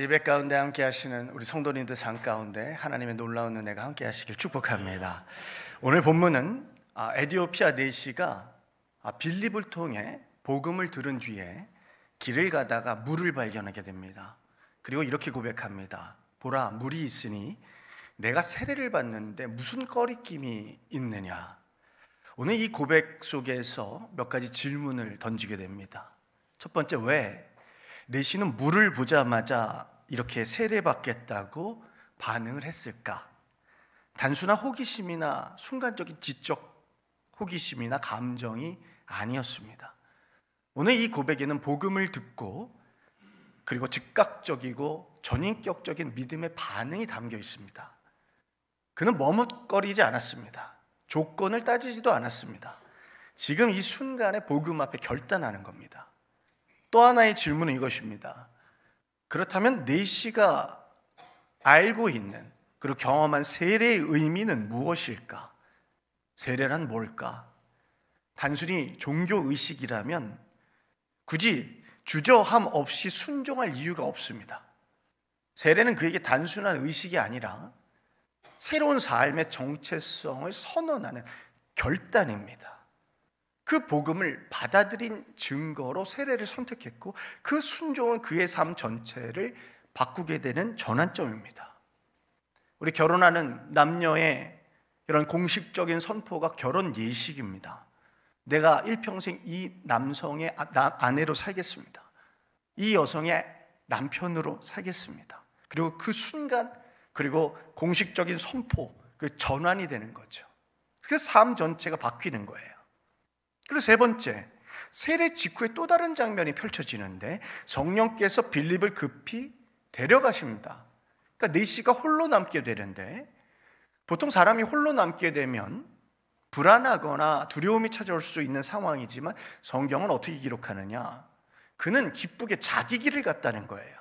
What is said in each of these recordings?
예배 가운데 함께 하시는 우리 성도님들 장 가운데 하나님의 놀라운 은혜가 함께 하시길 축복합니다. 오늘 본문은 에디오피아 내시가 빌립을 통해 복음을 들은 뒤에 길을 가다가 물을 발견하게 됩니다. 그리고 이렇게 고백합니다. 보라, 물이 있으니 내가 세례를 받는데 무슨 꺼리낌이 있느냐. 오늘 이 고백 속에서 몇 가지 질문을 던지게 됩니다. 첫 번째, 왜 내시는 물을 보자마자 이렇게 세례받겠다고 반응을 했을까? 단순한 호기심이나 순간적인 지적 호기심이나 감정이 아니었습니다. 오늘 이 고백에는 복음을 듣고 그리고 즉각적이고 전인격적인 믿음의 반응이 담겨 있습니다. 그는 머뭇거리지 않았습니다. 조건을 따지지도 않았습니다. 지금 이 순간에 복음 앞에 결단하는 겁니다. 또 하나의 질문은 이것입니다. 그렇다면 내시가 알고 있는 그리고 경험한 세례의 의미는 무엇일까? 세례란 뭘까? 단순히 종교의식이라면 굳이 주저함 없이 순종할 이유가 없습니다. 세례는 그에게 단순한 의식이 아니라 새로운 삶의 정체성을 선언하는 결단입니다. 그 복음을 받아들인 증거로 세례를 선택했고 그 순종은 그의 삶 전체를 바꾸게 되는 전환점입니다. 우리 결혼하는 남녀의 이런 공식적인 선포가 결혼 예식입니다. 내가 일평생 이 남성의 아내로 살겠습니다. 이 여성의 남편으로 살겠습니다. 그리고 그 순간 그리고 공식적인 선포, 그 전환이 되는 거죠. 그 삶 전체가 바뀌는 거예요. 그리고 세 번째, 세례 직후에 또 다른 장면이 펼쳐지는데 성령께서 빌립을 급히 데려가십니다. 그러니까 내시가 홀로 남게 되는데 보통 사람이 홀로 남게 되면 불안하거나 두려움이 찾아올 수 있는 상황이지만 성경은 어떻게 기록하느냐? 그는 기쁘게 자기 길을 갔다는 거예요.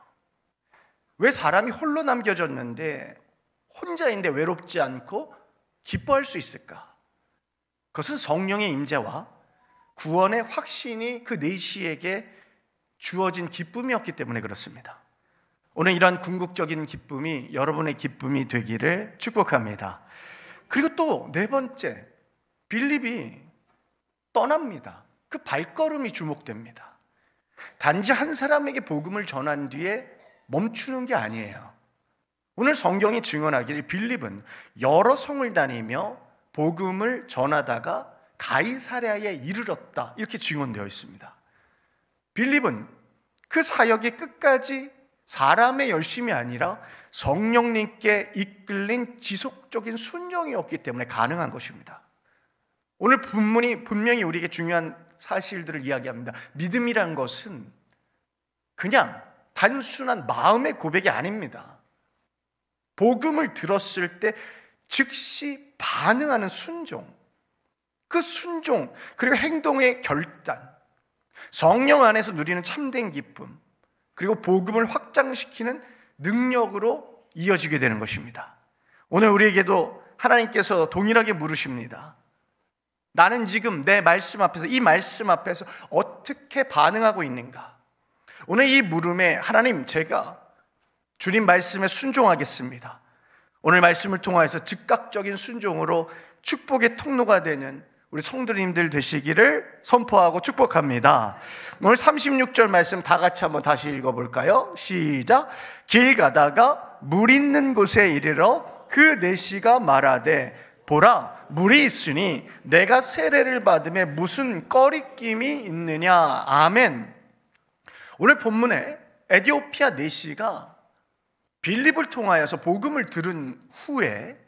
왜 사람이 홀로 남겨졌는데 혼자인데 외롭지 않고 기뻐할 수 있을까? 그것은 성령의 임재와 구원의 확신이 그 내시에게 주어진 기쁨이었기 때문에 그렇습니다. 오늘 이러한 궁극적인 기쁨이 여러분의 기쁨이 되기를 축복합니다. 그리고 또 네 번째, 빌립이 떠납니다. 그 발걸음이 주목됩니다. 단지 한 사람에게 복음을 전한 뒤에 멈추는 게 아니에요. 오늘 성경이 증언하기를 빌립은 여러 성을 다니며 복음을 전하다가 가이사랴에 이르렀다, 이렇게 증언되어 있습니다. 빌립은 그 사역이 끝까지 사람의 열심이 아니라 성령님께 이끌린 지속적인 순종이었기 때문에 가능한 것입니다. 오늘 본문이 분명히 우리에게 중요한 사실들을 이야기합니다. 믿음이란 것은 그냥 단순한 마음의 고백이 아닙니다. 복음을 들었을 때 즉시 반응하는 순종, 그 순종 그리고 행동의 결단, 성령 안에서 누리는 참된 기쁨, 그리고 복음을 확장시키는 능력으로 이어지게 되는 것입니다. 오늘 우리에게도 하나님께서 동일하게 물으십니다. 나는 지금 내 말씀 앞에서, 이 말씀 앞에서 어떻게 반응하고 있는가? 오늘 이 물음에 하나님, 제가 주님 말씀에 순종하겠습니다. 오늘 말씀을 통하여서 즉각적인 순종으로 축복의 통로가 되는 우리 성도님들 되시기를 선포하고 축복합니다. 오늘 36절 말씀 다 같이 한번 다시 읽어볼까요? 시작. 길 가다가 물 있는 곳에 이르러 그 내시가 말하되 보라, 물이 있으니 내가 세례를 받음에 무슨 꺼리낌이 있느냐. 아멘. 오늘 본문에 에디오피아 내시가 빌립을 통하여서 복음을 들은 후에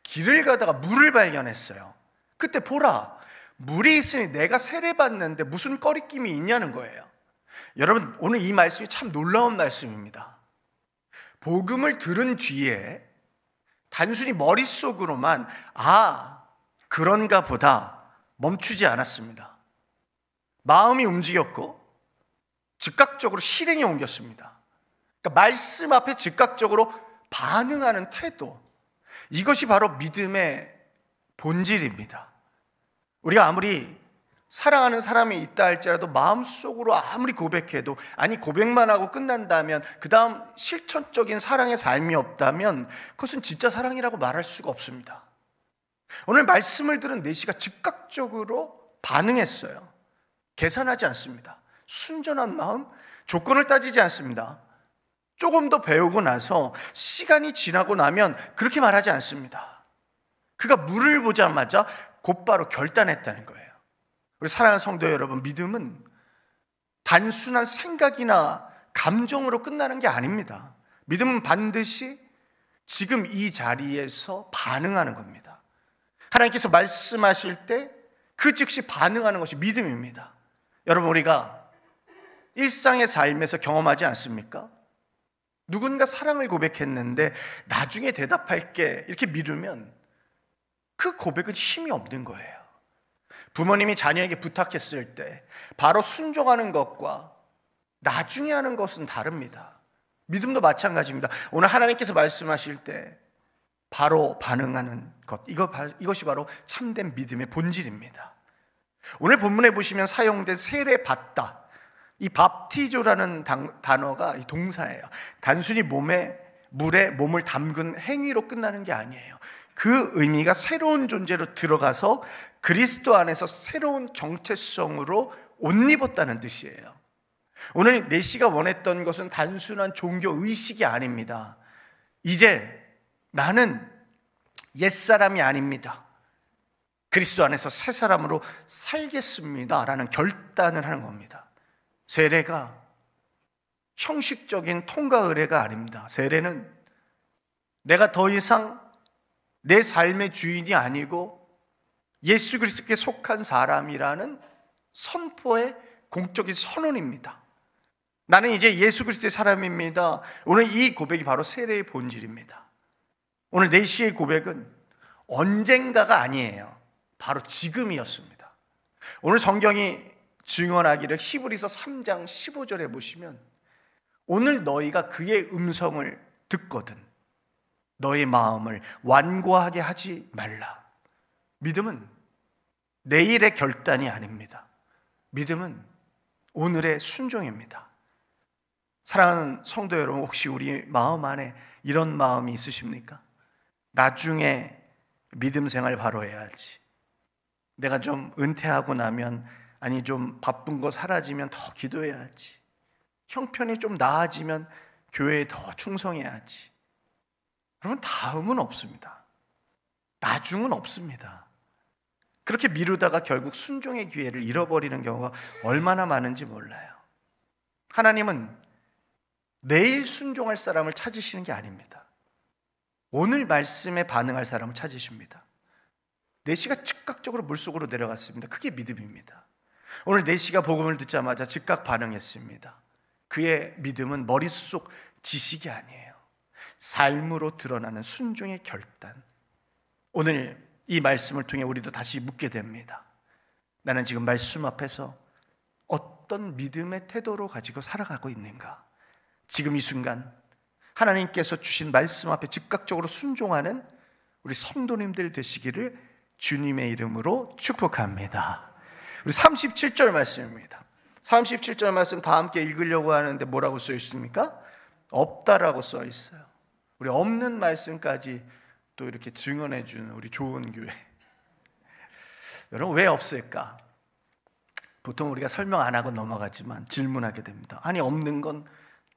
길을 가다가 물을 발견했어요. 그때 보라, 물이 있으니 내가 세례받는데 무슨 꺼리낌이 있냐는 거예요. 여러분, 오늘 이 말씀이 참 놀라운 말씀입니다. 복음을 들은 뒤에 단순히 머릿속으로만 그런가 보다 멈추지 않았습니다. 마음이 움직였고 즉각적으로 실행에 옮겼습니다. 그러니까 말씀 앞에 즉각적으로 반응하는 태도, 이것이 바로 믿음의 본질입니다. 우리가 아무리 사랑하는 사람이 있다 할지라도 마음속으로 아무리 고백해도, 아니 고백만 하고 끝난다면, 그 다음 실천적인 사랑의 삶이 없다면 그것은 진짜 사랑이라고 말할 수가 없습니다. 오늘 말씀을 들은 내시가 즉각적으로 반응했어요. 계산하지 않습니다. 순전한 마음, 조건을 따지지 않습니다. 조금 더 배우고 나서 시간이 지나고 나면 그렇게 말하지 않습니다. 그가 물을 보자마자 곧바로 결단했다는 거예요. 우리 사랑하는 성도 여러분, 믿음은 단순한 생각이나 감정으로 끝나는 게 아닙니다. 믿음은 반드시 지금 이 자리에서 반응하는 겁니다. 하나님께서 말씀하실 때 그 즉시 반응하는 것이 믿음입니다. 여러분, 우리가 일상의 삶에서 경험하지 않습니까? 누군가 사랑을 고백했는데 나중에 대답할게 이렇게 미루면 그 고백은 힘이 없는 거예요. 부모님이 자녀에게 부탁했을 때 바로 순종하는 것과 나중에 하는 것은 다릅니다. 믿음도 마찬가지입니다. 오늘 하나님께서 말씀하실 때 바로 반응하는 것, 이것이 바로 참된 믿음의 본질입니다. 오늘 본문에 보시면 사용된 세례받다, 이 밥티조라는 단어가 동사예요. 단순히 물에 몸을 담근 행위로 끝나는 게 아니에요. 그 의미가 새로운 존재로 들어가서 그리스도 안에서 새로운 정체성으로 옷 입었다는 뜻이에요. 오늘 내시가 원했던 것은 단순한 종교 의식이 아닙니다. 이제 나는 옛사람이 아닙니다. 그리스도 안에서 새 사람으로 살겠습니다 라는 결단을 하는 겁니다. 세례가 형식적인 통과 의례가 아닙니다. 세례는 내가 더 이상 내 삶의 주인이 아니고 예수 그리스도께 속한 사람이라는 선포의 공적인 선언입니다. 나는 이제 예수 그리스도의 사람입니다. 오늘 이 고백이 바로 세례의 본질입니다. 오늘 내시의 고백은 언젠가가 아니에요. 바로 지금이었습니다. 오늘 성경이 증언하기를 히브리서 3장 15절에 보시면 오늘 너희가 그의 음성을 듣거든 너의 마음을 완고하게 하지 말라. 믿음은 내일의 결단이 아닙니다. 믿음은 오늘의 순종입니다. 사랑하는 성도 여러분, 혹시 우리 마음 안에 이런 마음이 있으십니까? 나중에 믿음 생활 바로 해야지. 내가 좀 은퇴하고 나면, 아니 좀 바쁜 거 사라지면 더 기도해야지. 형편이 좀 나아지면 교회에 더 충성해야지. 여러분, 다음은 없습니다. 나중은 없습니다. 그렇게 미루다가 결국 순종의 기회를 잃어버리는 경우가 얼마나 많은지 몰라요. 하나님은 내일 순종할 사람을 찾으시는 게 아닙니다. 오늘 말씀에 반응할 사람을 찾으십니다. 내시가 즉각적으로 물속으로 내려갔습니다. 그게 믿음입니다. 오늘 내시가 복음을 듣자마자 즉각 반응했습니다. 그의 믿음은 머릿속 지식이 아니에요. 삶으로 드러나는 순종의 결단. 오늘 이 말씀을 통해 우리도 다시 묻게 됩니다. 나는 지금 말씀 앞에서 어떤 믿음의 태도로 가지고 살아가고 있는가? 지금 이 순간 하나님께서 주신 말씀 앞에 즉각적으로 순종하는 우리 성도님들 되시기를 주님의 이름으로 축복합니다. 우리 37절 말씀입니다. 37절 말씀 다 함께 읽으려고 하는데 뭐라고 써 있습니까? 없다라고 써 있어요. 우리 없는 말씀까지 또 이렇게 증언해 주는 우리 좋은 교회. 여러분, 왜 없을까? 보통 우리가 설명 안 하고 넘어가지만 질문하게 됩니다. 아니, 없는 건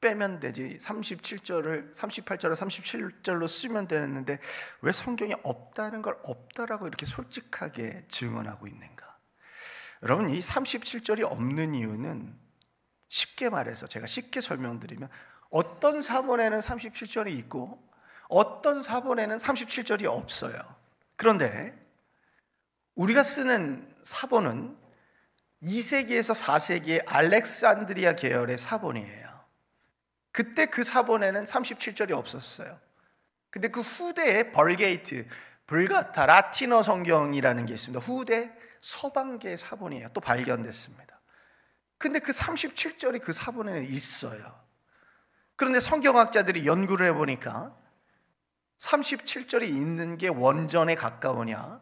빼면 되지. 38절을 37절로 쓰면 되는데 왜 성경에 없다는 걸 없다라고 이렇게 솔직하게 증언하고 있는가? 여러분, 이 37절이 없는 이유는 쉽게 말해서, 제가 쉽게 설명드리면, 어떤 사본에는 37절이 있고 어떤 사본에는 37절이 없어요. 그런데 우리가 쓰는 사본은 2세기에서 4세기의 알렉산드리아 계열의 사본이에요. 그때 그 사본에는 37절이 없었어요. 근데 그 후대에 벌게이트, 불가타, 라틴어 성경이라는 게 있습니다. 후대 서방계 사본이에요. 또 발견됐습니다. 근데 그 37절이 그 사본에는 있어요. 그런데 성경학자들이 연구를 해보니까 37절이 있는 게 원전에 가까우냐,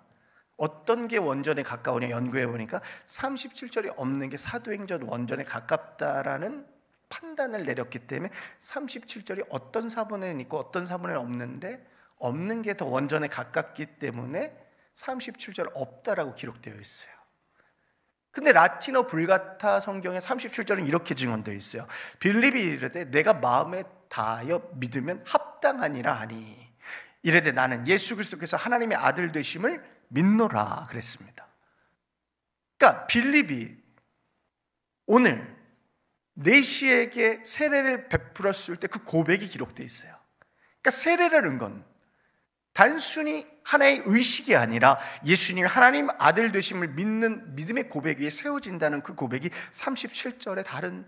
어떤 게 원전에 가까우냐 연구해 보니까 37절이 없는 게 사도행전 원전에 가깝다라는 판단을 내렸기 때문에 37절이 어떤 사본에는 있고 어떤 사본에는 없는데 없는 게 더 원전에 가깝기 때문에 37절 없다라고 기록되어 있어요. 근데 라틴어 불가타 성경에 37절은 이렇게 증언되어 있어요. 빌립이 이르되 내가 마음에 다하여 믿으면 합당하니라 하니 이르되 나는 예수 그리스도께서 하나님의 아들 되심을 믿노라 그랬습니다. 그러니까 빌립이 오늘 내시에게 세례를 베풀었을 때 그 고백이 기록되어 있어요. 그러니까 세례라는 건 단순히 하나의 의식이 아니라 예수님이 하나님 아들 되심을 믿는 믿음의 고백 위에 세워진다는 그 고백이 37절의 다른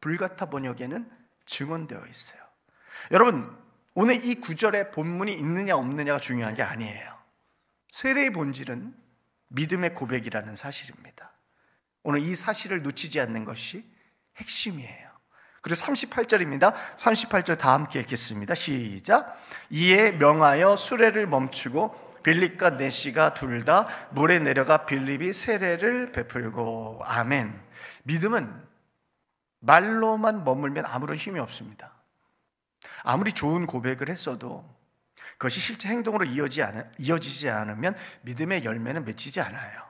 불가타 번역에는 증언되어 있어요. 여러분, 오늘 이 구절에 본문이 있느냐 없느냐가 중요한 게 아니에요. 세례의 본질은 믿음의 고백이라는 사실입니다. 오늘 이 사실을 놓치지 않는 것이 핵심이에요. 그래서 38절입니다. 38절 다 함께 읽겠습니다. 시작. 이에 명하여 수레를 멈추고 빌립과 내시가 둘 다 물에 내려가 빌립이 세례를 베풀고. 아멘. 믿음은 말로만 머물면 아무런 힘이 없습니다. 아무리 좋은 고백을 했어도 그것이 실제 행동으로 이어지지 않으면 믿음의 열매는 맺히지 않아요.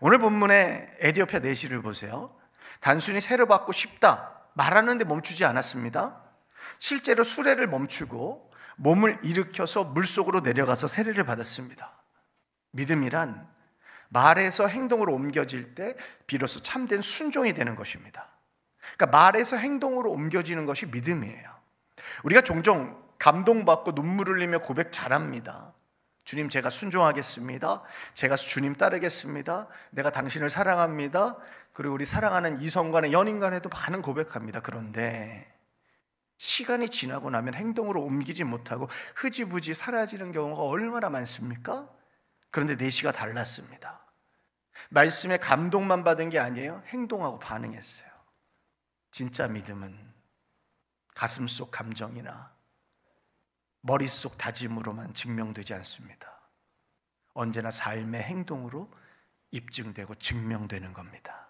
오늘 본문의 에디오피아 내시를 보세요. 단순히 세례 받고 싶다 말하는데 멈추지 않았습니다. 실제로 수레를 멈추고 몸을 일으켜서 물속으로 내려가서 세례를 받았습니다. 믿음이란 말에서 행동으로 옮겨질 때 비로소 참된 순종이 되는 것입니다. 그러니까 말에서 행동으로 옮겨지는 것이 믿음이에요. 우리가 종종 감동받고 눈물 흘리며 고백 잘합니다. 주님, 제가 순종하겠습니다. 제가 주님 따르겠습니다. 내가 당신을 사랑합니다. 그리고 우리 사랑하는 이성 간에 연인 간에도 많은 고백합니다. 그런데 시간이 지나고 나면 행동으로 옮기지 못하고 흐지부지 사라지는 경우가 얼마나 많습니까? 그런데 내시가 달랐습니다. 말씀에 감동만 받은 게 아니에요. 행동하고 반응했어요. 진짜 믿음은 가슴속 감정이나 머릿속 다짐으로만 증명되지 않습니다. 언제나 삶의 행동으로 입증되고 증명되는 겁니다.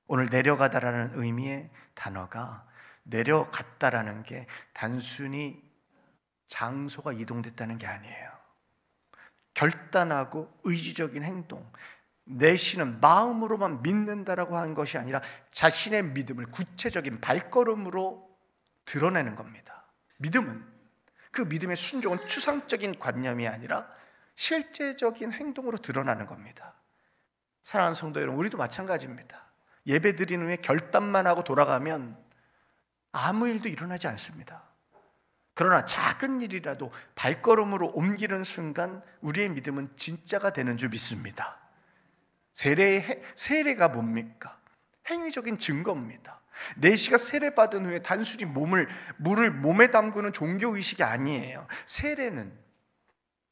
오늘 내려가다라는 의미의 단어가 내려갔다라는 게 단순히 장소가 이동됐다는 게 아니에요. 결단하고 의지적인 행동, 내쉬는 마음으로만 믿는다라고 한 것이 아니라 자신의 믿음을 구체적인 발걸음으로 드러내는 겁니다. 믿음은, 그 믿음의 순종은 추상적인 관념이 아니라 실제적인 행동으로 드러나는 겁니다. 사랑하는 성도 여러분, 우리도 마찬가지입니다. 예배 드리는 후에 결단만 하고 돌아가면 아무 일도 일어나지 않습니다. 그러나 작은 일이라도 발걸음으로 옮기는 순간 우리의 믿음은 진짜가 되는 줄 믿습니다. 세례가 뭡니까? 행위적인 증거입니다. 내시가 세례받은 후에 단순히 물을 몸에 담그는 종교의식이 아니에요. 세례는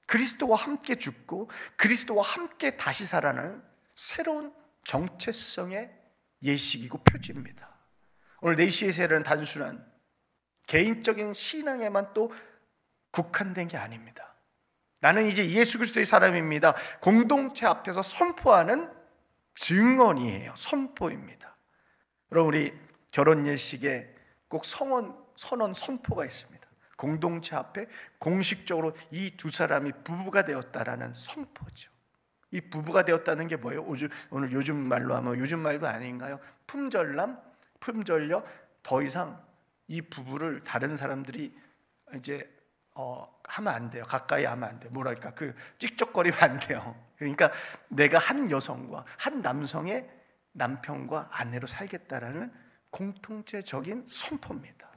그리스도와 함께 죽고 그리스도와 함께 다시 살아나는 새로운 정체성의 예식이고 표지입니다. 오늘 내시의 세례는 단순한 개인적인 신앙에만 또 국한된 게 아닙니다. 나는 이제 예수 그리스도의 사람입니다. 공동체 앞에서 선포하는 증언이에요. 선포입니다. 여러분, 우리 결혼 예식에 꼭 선언 선포가 있습니다. 공동체 앞에 공식적으로 이 두 사람이 부부가 되었다라는 선포죠. 이 부부가 되었다는 게 뭐예요? 오늘 요즘 말로 하면 요즘 말도 아닌가요? 품절녀. 더 이상 이 부부를 다른 사람들이 이제 하면 안 돼요. 가까이 하면 안 돼요. 뭐랄까, 그 찍적거리면 안 돼요. 그러니까 내가 한 여성과 한 남성의 남편과 아내로 살겠다라는 공통체적인 선포입니다.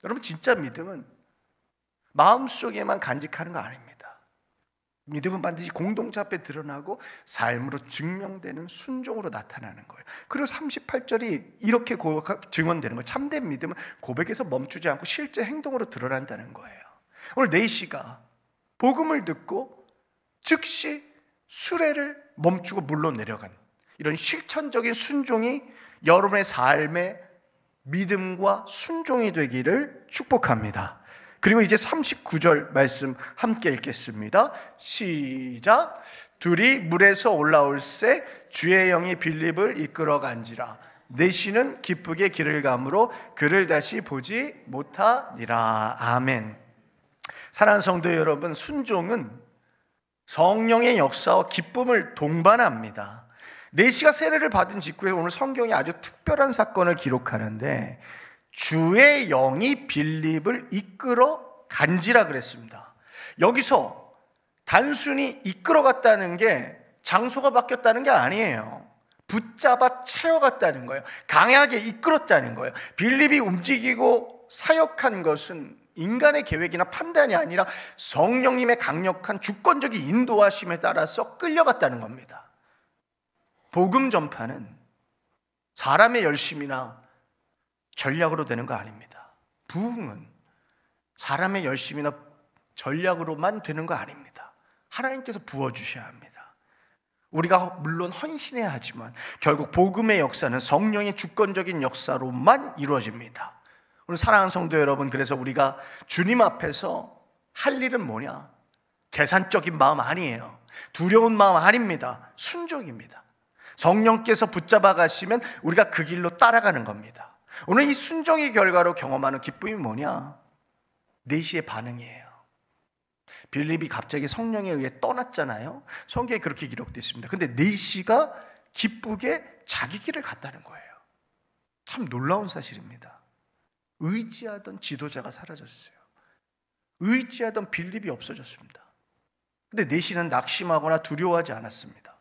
여러분, 진짜 믿음은 마음속에만 간직하는 거 아닙니다. 믿음은 반드시 공동체 앞에 드러나고 삶으로 증명되는 순종으로 나타나는 거예요. 그리고 38절이 이렇게 증언되는 거예요. 참된 믿음은 고백에서 멈추지 않고 실제 행동으로 드러난다는 거예요. 오늘 내시가 복음을 듣고 즉시 수레를 멈추고 물로 내려간 이런 실천적인 순종이 여러분의 삶의 믿음과 순종이 되기를 축복합니다. 그리고 이제 39절 말씀 함께 읽겠습니다. 시작. 둘이 물에서 올라올새 주의 영이 빌립을 이끌어간지라. 내시는 기쁘게 길을 가므로 그를 다시 보지 못하니라. 아멘. 사랑하는 성도 여러분, 순종은 성령의 역사와 기쁨을 동반합니다. 내시가 세례를 받은 직후에 오늘 성경이 아주 특별한 사건을 기록하는데 주의 영이 빌립을 이끌어 간지라 그랬습니다. 여기서 단순히 이끌어갔다는 게 장소가 바뀌었다는 게 아니에요. 붙잡아 채워갔다는 거예요. 강하게 이끌었다는 거예요. 빌립이 움직이고 사역한 것은 인간의 계획이나 판단이 아니라 성령님의 강력한 주권적인 인도하심에 따라서 끌려갔다는 겁니다. 복음 전파는 사람의 열심이나 전략으로 되는 거 아닙니다. 부흥은 사람의 열심이나 전략으로만 되는 거 아닙니다. 하나님께서 부어주셔야 합니다. 우리가 물론 헌신해야 하지만 결국 복음의 역사는 성령의 주권적인 역사로만 이루어집니다. 오늘 사랑하는 성도 여러분, 그래서 우리가 주님 앞에서 할 일은 뭐냐? 계산적인 마음 아니에요. 두려운 마음 아닙니다. 순종입니다. 성령께서 붙잡아 가시면 우리가 그 길로 따라가는 겁니다. 오늘 이 순종의 결과로 경험하는 기쁨이 뭐냐? 내시의 반응이에요. 빌립이 갑자기 성령에 의해 떠났잖아요. 성경에 그렇게 기록되어 있습니다. 근데 내시가 기쁘게 자기 길을 갔다는 거예요. 참 놀라운 사실입니다. 의지하던 지도자가 사라졌어요. 의지하던 빌립이 없어졌습니다. 근데 내시는 낙심하거나 두려워하지 않았습니다.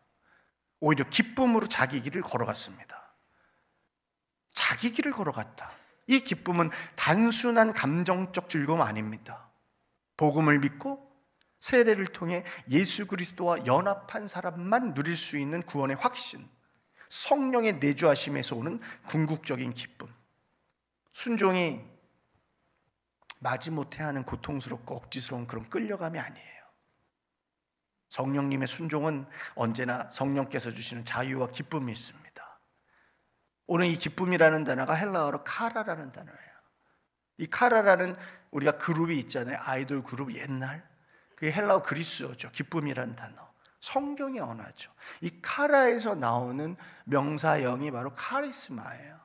오히려 기쁨으로 자기 길을 걸어갔습니다. 자기 길을 걸어갔다. 이 기쁨은 단순한 감정적 즐거움 아닙니다. 복음을 믿고 세례를 통해 예수 그리스도와 연합한 사람만 누릴 수 있는 구원의 확신, 성령의 내주하심에서 오는 궁극적인 기쁨. 순종이 마지못해 하는 고통스럽고 억지스러운 그런 끌려감이 아니에요. 성령님의 순종은 언제나 성령께서 주시는 자유와 기쁨이 있습니다. 오늘 이 기쁨이라는 단어가 헬라어로 카라라는 단어예요. 이 카라라는 우리가 그룹이 있잖아요. 아이돌 그룹 옛날. 그게 헬라어 그리스어죠. 기쁨이라는 단어. 성경의 언어죠. 이 카라에서 나오는 명사형이 바로 카리스마예요.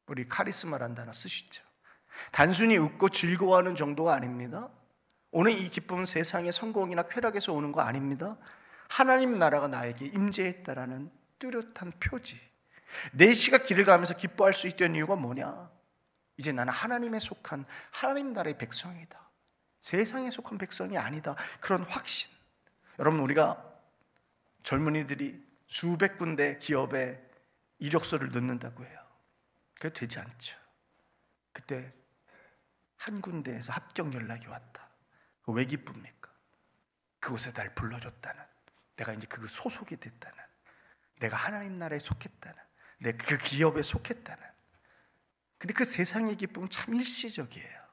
우리 카리스마라는 단어 쓰시죠. 단순히 웃고 즐거워하는 정도가 아닙니다. 오늘 이 기쁨은 세상의 성공이나 쾌락에서 오는 거 아닙니다. 하나님 나라가 나에게 임재했다라는 뚜렷한 표지. 내시가 길을 가면서 기뻐할 수 있던 이유가 뭐냐? 이제 나는 하나님에 속한 하나님 나라의 백성이다. 세상에 속한 백성이 아니다. 그런 확신. 여러분, 우리가 젊은이들이 수백 군데 기업에 이력서를 넣는다고 해요. 그게 되지 않죠. 그때 한 군데에서 합격 연락이 왔다. 왜 기쁩니까? 그곳에 날 불러줬다는, 내가 이제 그 소속이 됐다는, 내가 하나님 나라에 속했다는, 내가 그 기업에 속했다는. 근데 그 세상의 기쁨은 참 일시적이에요.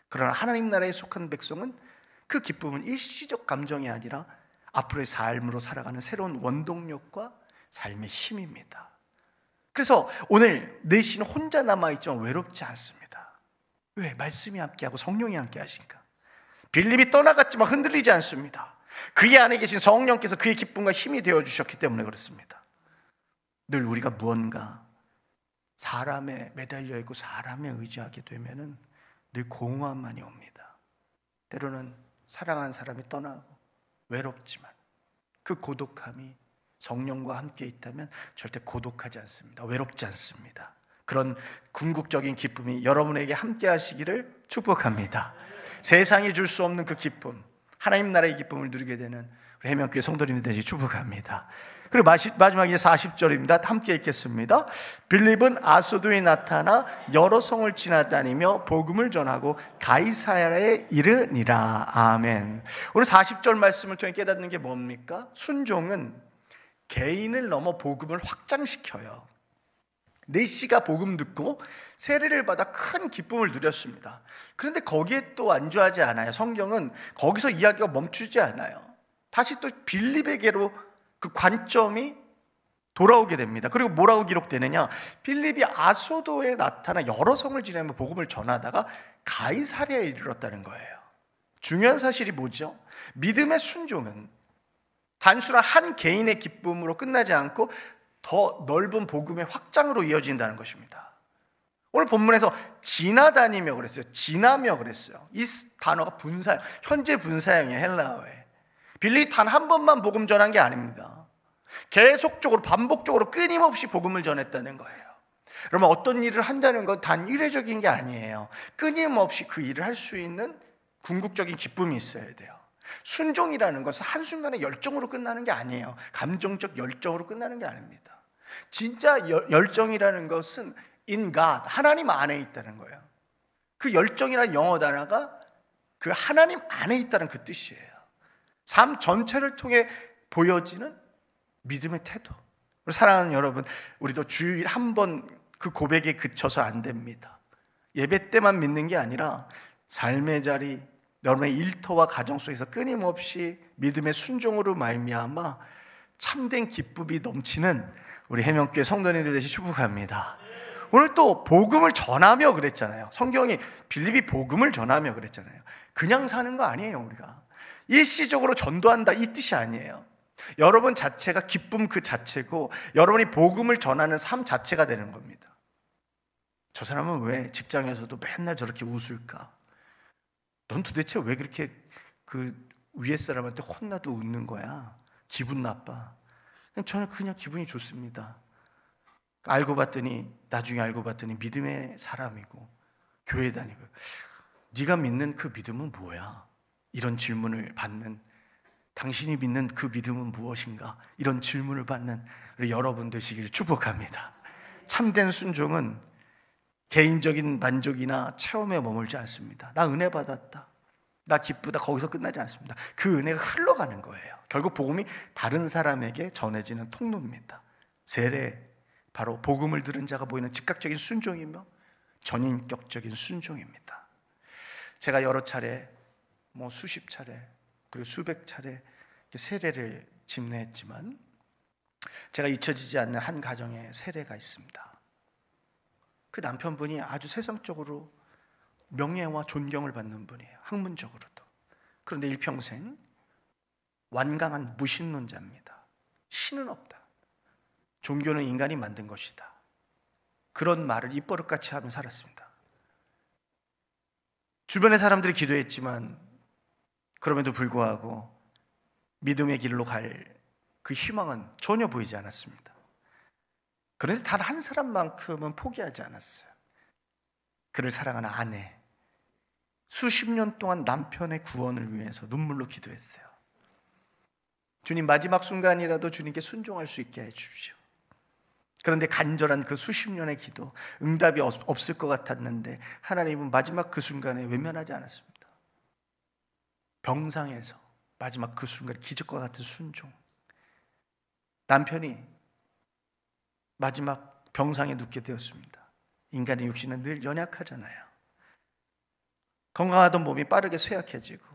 그러나 하나님 나라에 속한 백성은 그 기쁨은 일시적 감정이 아니라 앞으로의 삶으로 살아가는 새로운 원동력과 삶의 힘입니다. 그래서 오늘 내시는 혼자 남아있지만 외롭지 않습니다. 왜? 말씀이 함께하고 성령이 함께하시니까. 빌립이 떠나갔지만 흔들리지 않습니다. 그의 안에 계신 성령께서 그의 기쁨과 힘이 되어주셨기 때문에 그렇습니다. 늘 우리가 무언가 사람에 매달려 있고 사람에 의지하게 되면은 늘 공허함만이 옵니다. 때로는 사랑하는 사람이 떠나고 외롭지만 그 고독함이 성령과 함께 있다면 절대 고독하지 않습니다. 외롭지 않습니다. 그런 궁극적인 기쁨이 여러분에게 함께 하시기를 축복합니다. 세상이 줄 수 없는 그 기쁨, 하나님 나라의 기쁨을 누리게 되는 우리 해명교회 성도님들 되시 축복합니다. 그리고 마지막에 40절입니다. 함께 읽겠습니다. 빌립은 아소도에 나타나 여러 성을 지나다니며 복음을 전하고 가이사랴에 이르니라. 아멘. 오늘 40절 말씀을 통해 깨닫는 게 뭡니까? 순종은 개인을 넘어 복음을 확장시켜요. 내시가 복음 듣고 세례를 받아 큰 기쁨을 누렸습니다. 그런데 거기에 또 안주하지 않아요. 성경은 거기서 이야기가 멈추지 않아요. 다시 또 빌립에게로 그 관점이 돌아오게 됩니다. 그리고 뭐라고 기록되느냐? 빌립이 아소도에 나타나 여러 성을 지나며 복음을 전하다가 가이사랴에 이르렀다는 거예요. 중요한 사실이 뭐죠? 믿음의 순종은 단순한 한 개인의 기쁨으로 끝나지 않고 더 넓은 복음의 확장으로 이어진다는 것입니다. 오늘 본문에서 지나다니며 그랬어요. 지나며 그랬어요. 이 단어가 분사형, 현재 분사형이에요. 헬라어에. 빌립이 단 한 번만 복음 전한 게 아닙니다. 계속적으로 반복적으로 끊임없이 복음을 전했다는 거예요. 그러면 어떤 일을 한다는 건 단 일회적인 게 아니에요. 끊임없이 그 일을 할 수 있는 궁극적인 기쁨이 있어야 돼요. 순종이라는 것은 한순간에 열정으로 끝나는 게 아니에요. 감정적 열정으로 끝나는 게 아닙니다. 진짜 열정이라는 것은 in God, 하나님 안에 있다는 거예요. 그 열정이라는 영어 단어가 그 하나님 안에 있다는 그 뜻이에요. 삶 전체를 통해 보여지는 믿음의 태도. 사랑하는 여러분, 우리도 주일 한 번 그 고백에 그쳐서 안 됩니다. 예배 때만 믿는 게 아니라 삶의 자리, 여러분의 일터와 가정 속에서 끊임없이 믿음의 순종으로 말미암아 참된 기쁨이 넘치는 우리 해명교회 성도님들 되시 축복합니다. 오늘 또 복음을 전하며 그랬잖아요. 성경이 빌립이 복음을 전하며 그랬잖아요. 그냥 사는 거 아니에요. 우리가 일시적으로 전도한다 이 뜻이 아니에요. 여러분 자체가 기쁨 그 자체고 여러분이 복음을 전하는 삶 자체가 되는 겁니다. 저 사람은 왜 직장에서도 맨날 저렇게 웃을까? 넌 도대체 왜 그렇게 그 위에 사람한테 혼나도 웃는 거야? 기분 나빠. 저는 그냥 기분이 좋습니다. 나중에 알고 봤더니 믿음의 사람이고 교회 다니고. 네가 믿는 그 믿음은 뭐야? 이런 질문을 받는, 당신이 믿는 그 믿음은 무엇인가? 이런 질문을 받는 우리 여러분 되시기를 축복합니다. 참된 순종은 개인적인 만족이나 체험에 머물지 않습니다. 나 은혜 받았다, 나 기쁘다, 거기서 끝나지 않습니다. 그 은혜가 흘러가는 거예요. 결국 복음이 다른 사람에게 전해지는 통로입니다. 세례, 바로 복음을 들은 자가 보이는 즉각적인 순종이며 전인격적인 순종입니다. 제가 여러 차례, 수십 차례, 그리고 수백 차례 세례를 집례했지만 제가 잊혀지지 않는 한 가정의 세례가 있습니다. 그 남편분이 아주 세상적으로 명예와 존경을 받는 분이에요. 학문적으로도. 그런데 일평생 완강한 무신론자입니다. 신은 없다, 종교는 인간이 만든 것이다, 그런 말을 입버릇같이 하며 살았습니다. 주변의 사람들이 기도했지만 그럼에도 불구하고 믿음의 길로 갈 그 희망은 전혀 보이지 않았습니다. 그런데 단 한 사람만큼은 포기하지 않았어요. 그를 사랑하는 아내, 수십 년 동안 남편의 구원을 위해서 눈물로 기도했어요. 주님, 마지막 순간이라도 주님께 순종할 수 있게 해주십시오. 그런데 간절한 그 수십 년의 기도, 응답이 없을 것 같았는데 하나님은 마지막 그 순간에 외면하지 않았습니다. 병상에서 마지막 그 순간, 기적과 같은 순종. 남편이 마지막 병상에 눕게 되었습니다. 인간의 육신은 늘 연약하잖아요. 건강하던 몸이 빠르게 쇠약해지고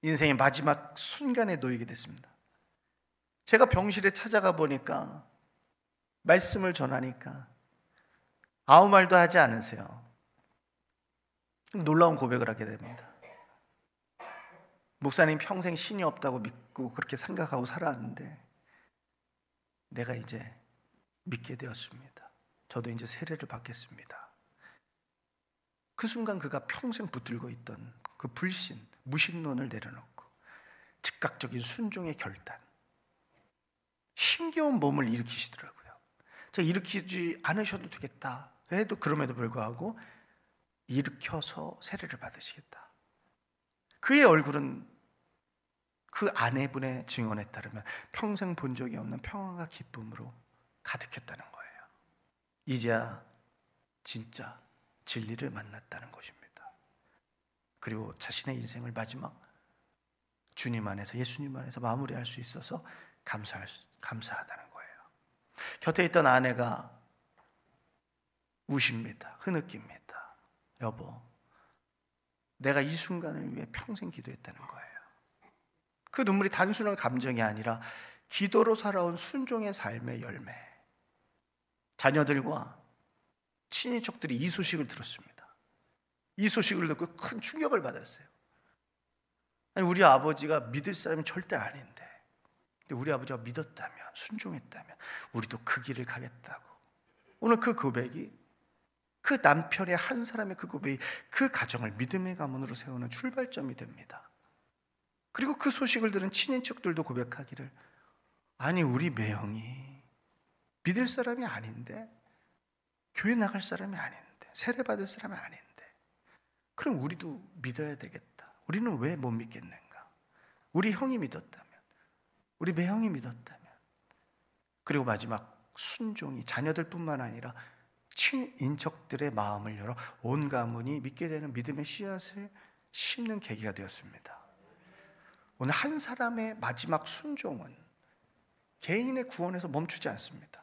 인생의 마지막 순간에 놓이게 됐습니다. 제가 병실에 찾아가 보니까, 말씀을 전하니까 아무 말도 하지 않으세요. 놀라운 고백을 하게 됩니다. 목사님, 평생 신이 없다고 믿고 그렇게 생각하고 살았는데 내가 이제 믿게 되었습니다. 저도 이제 세례를 받겠습니다. 그 순간 그가 평생 붙들고 있던 그 불신, 무신론을 내려놓고 즉각적인 순종의 결단, 힘겨운 몸을 일으키시더라고요. 제가 일으키지 않으셔도 되겠다 해도 그럼에도 불구하고 일으켜서 세례를 받으시겠다. 그의 얼굴은 그 아내분의 증언에 따르면 평생 본 적이 없는 평안과 기쁨으로 가득했다는 거예요. 이제야 진짜 진리를 만났다는 것입니다. 그리고 자신의 인생을 마지막 주님 안에서, 예수님 안에서 마무리할 수 있어서 감사하다는 거예요. 곁에 있던 아내가 우십니다. 흐느낍니다. 여보, 내가 이 순간을 위해 평생 기도했다는 거예요. 그 눈물이 단순한 감정이 아니라 기도로 살아온 순종의 삶의 열매. 자녀들과 친인척들이 이 소식을 들었습니다. 이 소식을 듣고 큰 충격을 받았어요. 아니, 우리 아버지가 믿을 사람이 절대 아닌데 근데 우리 아버지가 믿었다면, 순종했다면 우리도 그 길을 가겠다고. 오늘 그 고백이, 그 남편의 한 사람의 그 고백이 그 가정을 믿음의 가문으로 세우는 출발점이 됩니다. 그리고 그 소식을 들은 친인척들도 고백하기를, 아니 우리 매형이 믿을 사람이 아닌데, 교회 나갈 사람이 아닌데, 세례 받을 사람이 아닌데, 그럼 우리도 믿어야 되겠다. 우리는 왜 못 믿겠는가? 우리 형이 믿었다면, 우리 매형이 믿었다면. 그리고 마지막 순종이 자녀들뿐만 아니라 친인척들의 마음을 열어 온 가문이 믿게 되는 믿음의 씨앗을 심는 계기가 되었습니다. 오늘 한 사람의 마지막 순종은 개인의 구원에서 멈추지 않습니다.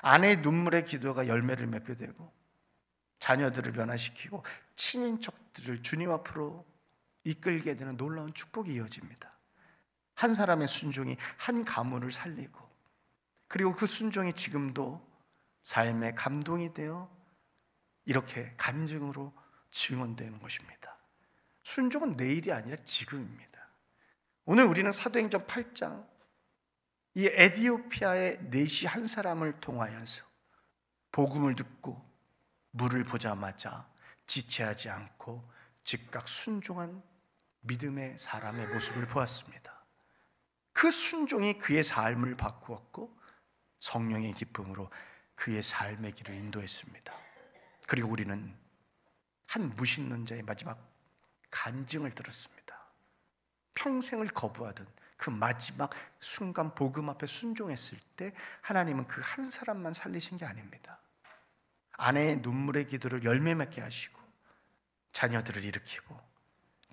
아내의 눈물의 기도가 열매를 맺게 되고, 자녀들을 변화시키고 친인척들을 주님 앞으로 이끌게 되는 놀라운 축복이 이어집니다. 한 사람의 순종이 한 가문을 살리고, 그리고 그 순종이 지금도 삶의 감동이 되어 이렇게 간증으로 증언되는 것입니다. 순종은 내일이 아니라 지금입니다. 오늘 우리는 사도행전 8장 이 에디오피아의 내시 한 사람을 통하여서 복음을 듣고 물을 보자마자 지체하지 않고 즉각 순종한 믿음의 사람의 모습을 보았습니다. 그 순종이 그의 삶을 바꾸었고 성령의 기쁨으로 그의 삶의 길을 인도했습니다. 그리고 우리는 한 무신론 자의 마지막 간증을 들었습니다. 평생을 거부하던 그 마지막 순간 복음 앞에 순종했을 때 하나님은 그 한 사람만 살리신 게 아닙니다. 아내의 눈물의 기도를 열매 맺게 하시고 자녀들을 일으키고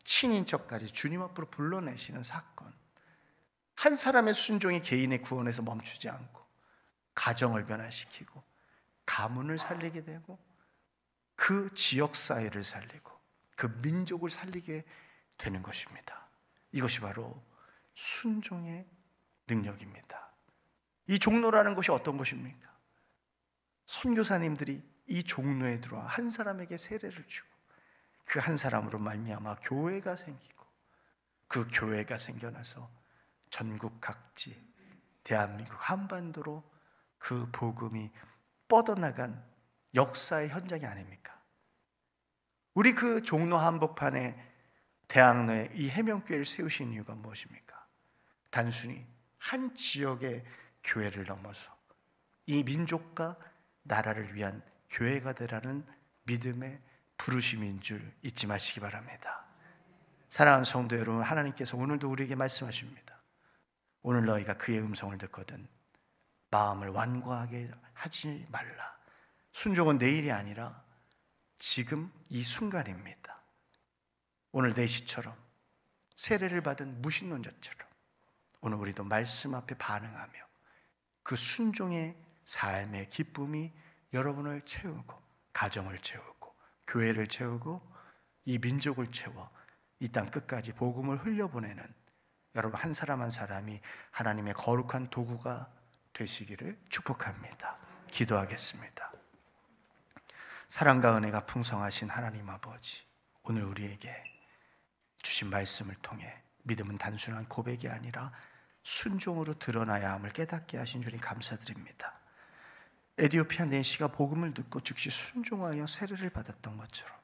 친인척까지 주님 앞으로 불러내시는 사건. 한 사람의 순종이 개인의 구원에서 멈추지 않고 가정을 변화시키고 가문을 살리게 되고 그 지역사회를 살리고 그 민족을 살리게 되는 것입니다. 이것이 바로 순종의 능력입니다. 이 종로라는 것이 어떤 것입니까? 선교사님들이 이 종로에 들어와 한 사람에게 세례를 주고 그 한 사람으로 말미암아 교회가 생기고 그 교회가 생겨나서 전국 각지, 대한민국 한반도로 그 복음이 뻗어나간 역사의 현장이 아닙니까? 우리 그 종로 한복판에 대학로에 이 해명교회를 세우신 이유가 무엇입니까? 단순히 한 지역의 교회를 넘어서 이 민족과 나라를 위한 교회가 되라는 믿음의 부르심인 줄 잊지 마시기 바랍니다. 사랑하는 성도 여러분, 하나님께서 오늘도 우리에게 말씀하십니다. 오늘 너희가 그의 음성을 듣거든 마음을 완고하게 하지 말라. 순종은 내일이 아니라 지금 이 순간입니다. 오늘 내시처럼 세례를 받은 무신론자처럼 오늘 우리도 말씀 앞에 반응하며 그 순종의 삶의 기쁨이 여러분을 채우고 가정을 채우고 교회를 채우고 이 민족을 채워 이 땅 끝까지 복음을 흘려보내는 여러분 한 사람 한 사람이 하나님의 거룩한 도구가 되시기를 축복합니다. 기도하겠습니다. 사랑과 은혜가 풍성하신 하나님 아버지, 오늘 우리에게 주신 말씀을 통해 믿음은 단순한 고백이 아니라 순종으로 드러나야 함을 깨닫게 하신 주님 감사드립니다. 에디오피아 내시가 복음을 듣고 즉시 순종하여 세례를 받았던 것처럼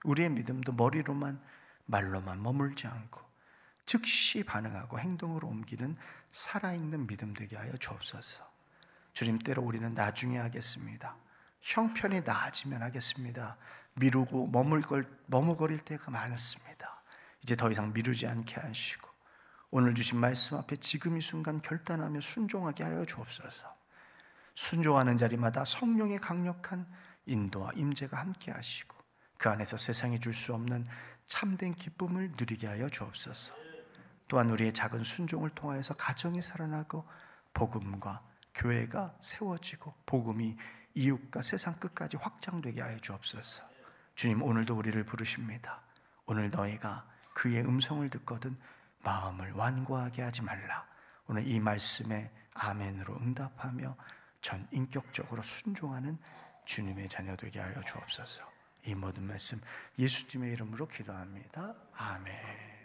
우리의 믿음도 머리로만 말로만 머물지 않고 즉시 반응하고 행동으로 옮기는 살아있는 믿음 되게 하여 주옵소서. 주님, 때로 우리는 나중에 하겠습니다. 형편이 나아지면 하겠습니다. 미루고 머뭇거릴 때가 많습니다. 이제 더 이상 미루지 않게 하시고 오늘 주신 말씀 앞에 지금 이 순간 결단하며 순종하게 하여 주옵소서. 순종하는 자리마다 성령의 강력한 인도와 임재가 함께 하시고 그 안에서 세상이 줄 수 없는 참된 기쁨을 누리게 하여 주옵소서. 또한 우리의 작은 순종을 통하여서 가정이 살아나고 복음과 교회가 세워지고 복음이 이웃과 세상 끝까지 확장되게 하여 주옵소서. 주님, 오늘도 우리를 부르십니다. 오늘 너희가 그의 음성을 듣거든 마음을 완고하게 하지 말라. 오늘 이 말씀에 아멘으로 응답하며 전 인격적으로 순종하는 주님의 자녀 되게 하여 주옵소서. 이 모든 말씀 예수님의 이름으로 기도합니다. 아멘.